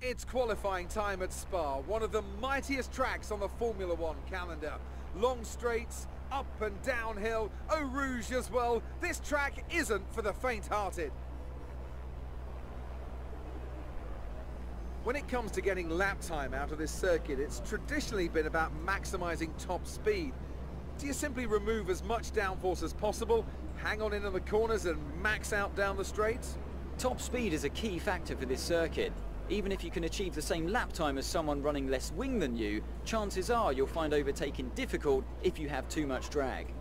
It's qualifying time at Spa, one of the mightiest tracks on the Formula One calendar. Long straights, up and downhill, Eau Rouge as well. This track isn't for the faint-hearted. When it comes to getting lap time out of this circuit, it's traditionally been about maximising top speed. Do you simply remove as much downforce as possible, hang on into the corners and max out down the straights? Top speed is a key factor for this circuit. Even if you can achieve the same lap time as someone running less wing than you, chances are you'll find overtaking difficult if you have too much drag.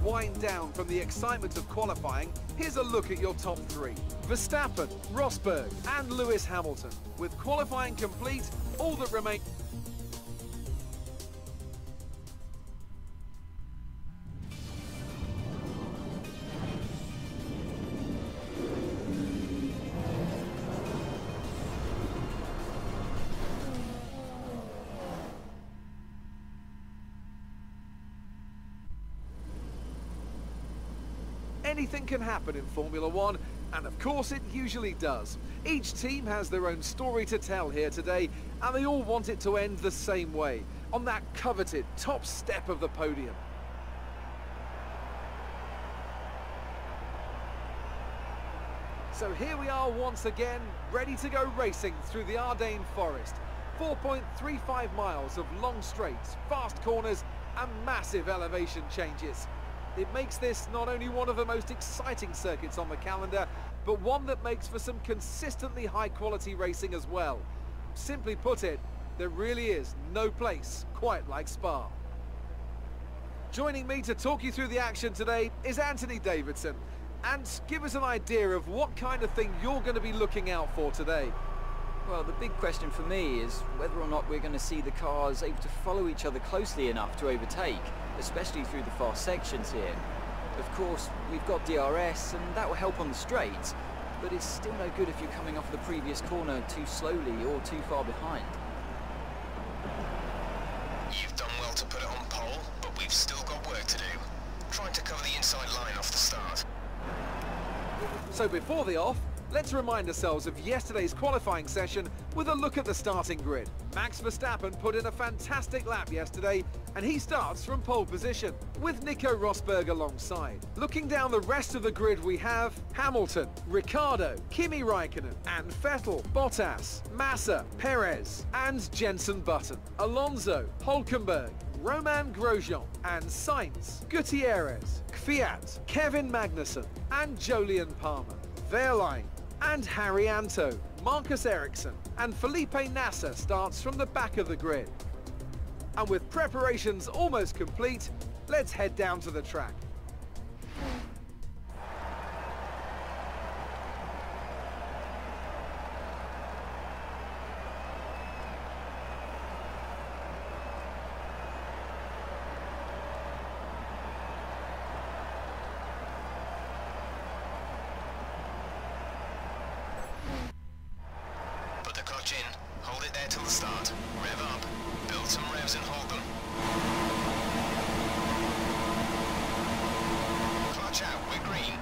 Wind down from the excitement of qualifying, here's a look at your top three. Verstappen, Rosberg and Lewis Hamilton. With qualifying complete, all that remains... Anything can happen in Formula One, and of course it usually does. Each team has their own story to tell here today, and they all want it to end the same way, on that coveted top step of the podium. So here we are once again, ready to go racing through the Ardennes forest. 4.35 miles of long straights, fast corners and massive elevation changes. It makes this not only one of the most exciting circuits on the calendar, but one that makes for some consistently high-quality racing as well. Simply put it, there really is no place quite like Spa. Joining me to talk you through the action today is Anthony Davidson, and give us an idea of what kind of thing you're going to be looking out for today. Well, the big question for me is whether or not we're going to see the cars able to follow each other closely enough to overtake, especially through the fast sections here. Of course, we've got DRS, and that will help on the straights, but it's still no good if you're coming off the previous corner too slowly or too far behind. You've done well to put it on pole, but we've still got work to do. Trying to cover the inside line off the start. So before the off, let's remind ourselves of yesterday's qualifying session with a look at the starting grid. Max Verstappen put in a fantastic lap yesterday, and he starts from pole position, with Nico Rosberg alongside. Looking down the rest of the grid, we have Hamilton, Ricciardo, Kimi Raikkonen, and Vettel, Bottas, Massa, Perez, and Jenson Button, Alonso, Hülkenberg, Romain Grosjean, and Sainz, Gutierrez, Kvyat, Kevin Magnussen, and Jolyon Palmer, Wehrlein, and Harry Anto, Marcus Ericsson, and Felipe Nasser starts from the back of the grid. And with preparations almost complete, let's head down to the track. Put the clutch in, hold it there till the start, rev up, build some revs and hold them. Clutch out, we're green.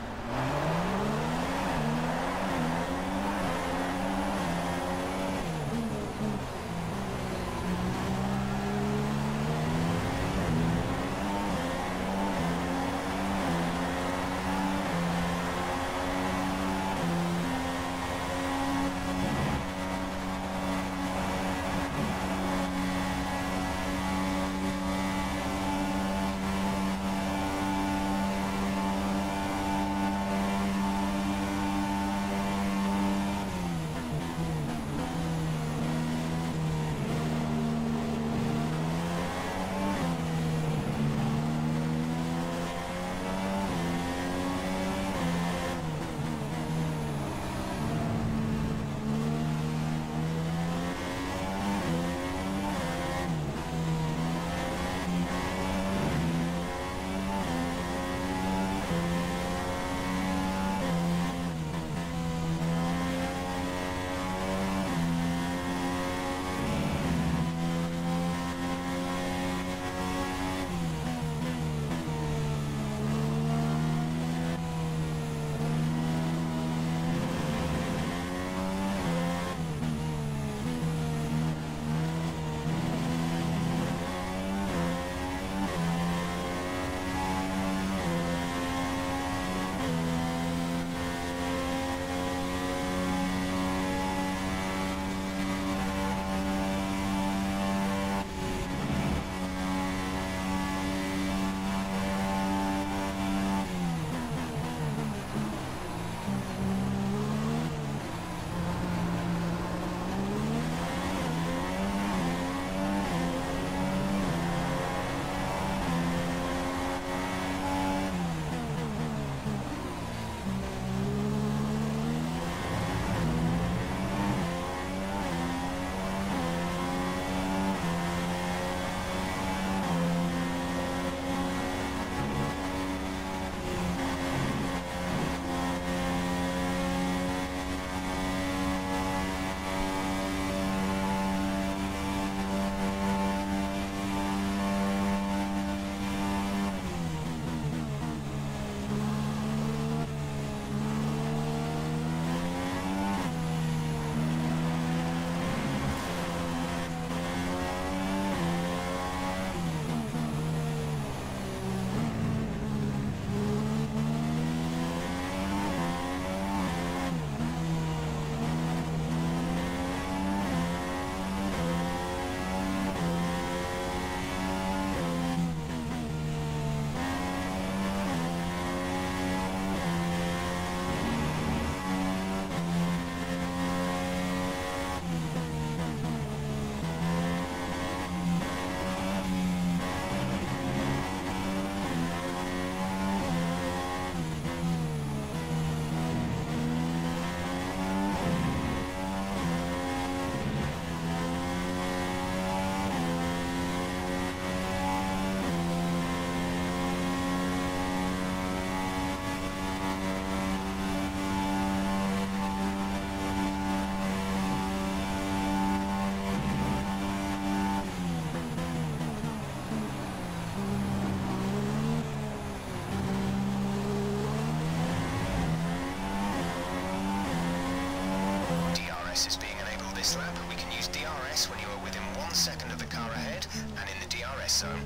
DRS is being enabled this lap. We can use DRS when you are within 1 second of the car ahead and in the DRS zone.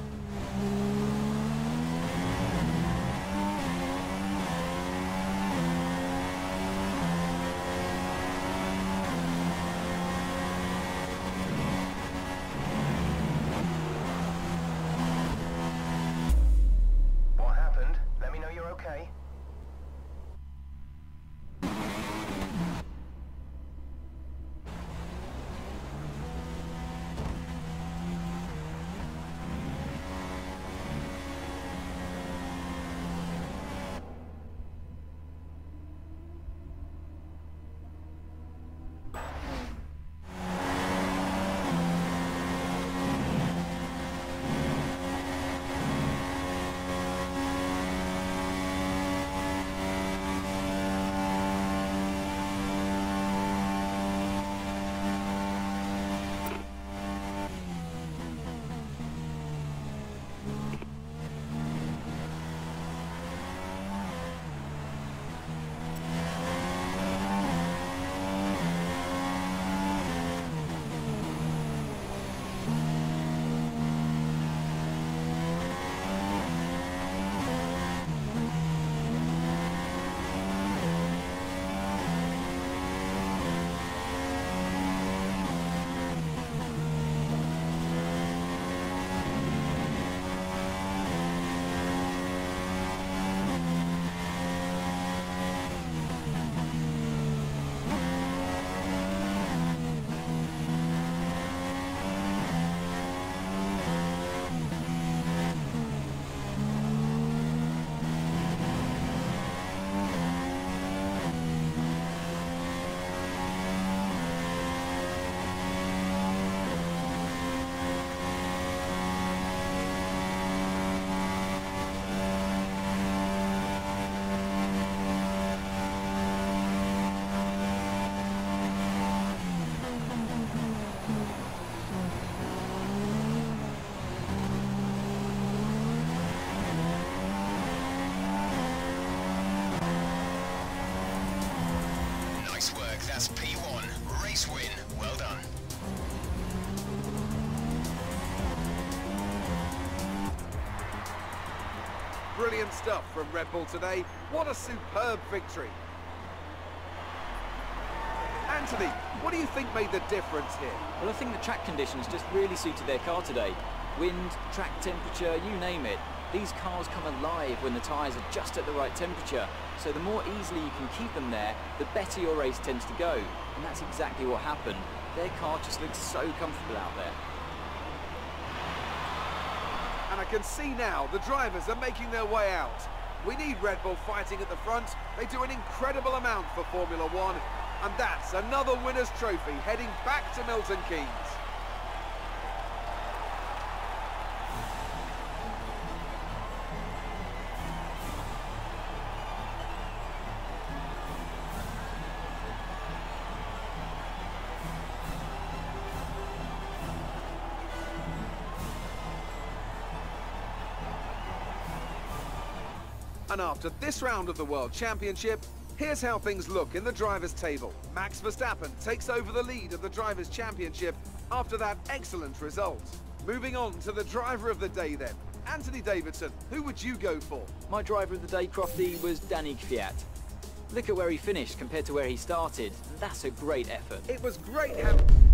What happened? Let me know you're okay. Nice work, that's P1. Race win. Well done. Brilliant stuff from Red Bull today. What a superb victory. Anthony, what do you think made the difference here? Well, I think the track conditions just really suited their car today. Wind, track temperature, you name it. These cars come alive when the tyres are just at the right temperature. So the more easily you can keep them there, the better your race tends to go. And that's exactly what happened. Their car just looks so comfortable out there. And I can see now the drivers are making their way out. We need Red Bull fighting at the front. They do an incredible amount for Formula One. And that's another winner's trophy heading back to Milton Keynes. And after this round of the World Championship, here's how things look in the drivers' table. Max Verstappen takes over the lead of the Drivers' Championship after that excellent result. Moving on to the driver of the day then. Anthony Davidson, who would you go for? My driver of the day, Crofty, was Danny Kvyat. Look at where he finished compared to where he started. That's a great effort. It was great having...